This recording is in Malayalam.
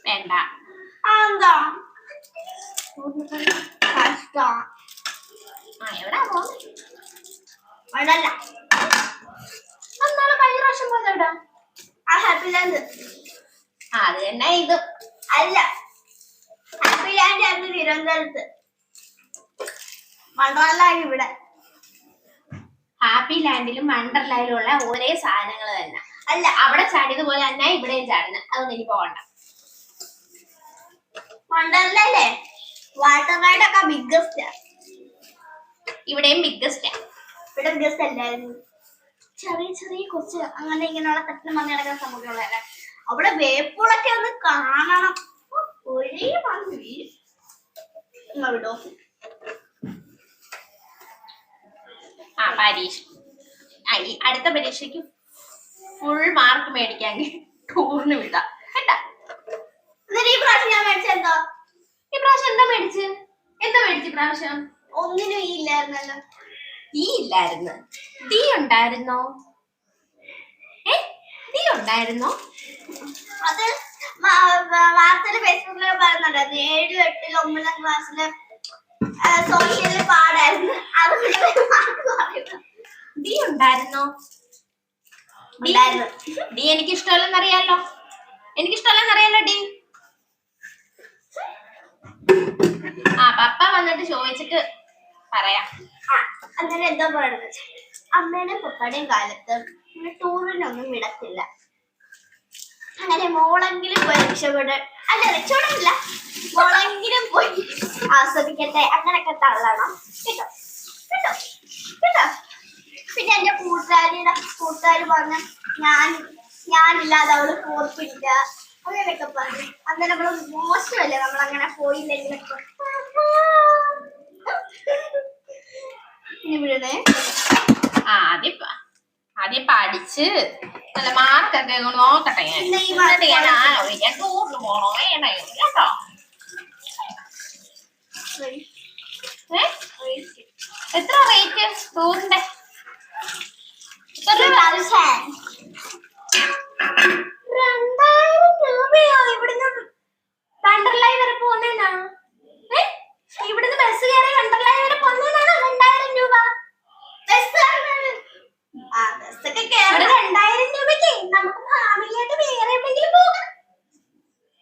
വേണ്ട. എന്താ കഷ്ടം. എവിടാ പോകുന്നത്? അവിടല്ല, അന്നാണ് കഴിഞ്ഞ പ്രാവശ്യം പോയതെവിടാ? ആ ഹാപ്പി ലാൻഡ്. അത് തന്നെ ഇത്. അല്ല, ഹാപ്പി ലാൻഡ് ആയിരുന്നു തിരുവനന്തപുരത്ത്, വണ്ടർലാൻഡ് ഇവിടെ. ഹാപ്പി ലാൻഡിലും വണ്ടർലാൻഡിലും ഉള്ള ഒരേ സാധനങ്ങൾ തന്നെ. അല്ല, അവിടെ ചാടിയതുപോലെ തന്നെ ഇവിടെയും ചാടുന്നത്. അതൊന്നും എനിക്ക് പോകണ്ട. വണ്ടർലല്ലേ വാട്ടർ റൈഡ് ഒക്കെ ബിഗ്ഗസ്റ്റ്. ഇവിടെയും ബിഗ്ഗസ്റ്റ്. ഇവിടെ ബിഗ്ഗസ്റ്റ് അല്ലായിരുന്നു, ചെറിയ ചെറിയ കുറച്ച് അങ്ങനെ ഇങ്ങനെയുള്ള കെട്ടിന് മണ്ണി നടക്കുന്ന സംഭവങ്ങളല്ലേ. അവിടെ വേപ്പുകളൊക്കെ ഒന്ന് കാണണം. ഒരേ മണ്ണി വിടോ. പരീക്ഷ അടുത്ത പരീക്ഷയ്ക്ക് ഫുൾ മാർക്ക് മേടിക്കാൻ ടൂറിന് വിടാം കേട്ടാ. ഈ പ്രാവശ്യം ഞാൻ മേടിച്ചെന്തോ? ഈ പ്രാവശ്യം എന്താ മേടിച്ച്? പ്രാവശ്യം ഒന്നിനും ഈ ഇല്ലായിരുന്നല്ലോ. ഈ ഇല്ലായിരുന്നു, ഡി ഉണ്ടായിരുന്നോ? ഡി ഉണ്ടായിരുന്നോ? അത് വാർത്തയില് ഫേസ്ബുക്കിലൊക്കെ പറയുന്നുണ്ടായിരുന്നു. 7, 8, 9 ക്ലാസ്സില് സോഷ്യലില് പാടായിരുന്നു. ഡി ഉണ്ടായിരുന്നോ? ഡി എനിക്ക് ഇഷ്ടമല്ലെന്നറിയാലോ. ഡി പപ്പ വന്നിട്ട് ചോദിച്ചിട്ട് പറയാം. അങ്ങനെ എന്താ പറയണെന്ന് വെച്ചാൽ, അമ്മയുടെയും പപ്പയുടെയും കാലത്ത് ടൂറിനൊന്നും വിടത്തില്ല. അങ്ങനെ മോളെങ്കിലും പോയി രക്ഷപ്പെടാൻ, അല്ല രക്ഷപ്പെടില്ല, മോളെങ്കിലും പോയി ആസ്വദിക്കട്ടെ അങ്ങനൊക്കെ തള്ളണം കേട്ടോ കേട്ടോ കേട്ടോ. പിന്നെ എന്റെ കൂട്ടുകാര് പറഞ്ഞ ഞാനില്ലാതെ അവള് പോർത്തില്ല അങ്ങനെയൊക്കെ പറഞ്ഞു. അന്നേരം നമ്മള് മോശമല്ലേ നമ്മളങ്ങനെ പോയില്ലെങ്കിലൊക്കെ. ഇവിടെ ആദ്യം പഠിച്ച് നല്ല മാർക്കൊക്കെ നോക്കട്ടെ. ഞാൻ ടൂറിന് പോണോ വേണോ കേട്ടോ. എത്ര റേറ്റ് ടൂറിന്റെ? 2000 രൂപയായി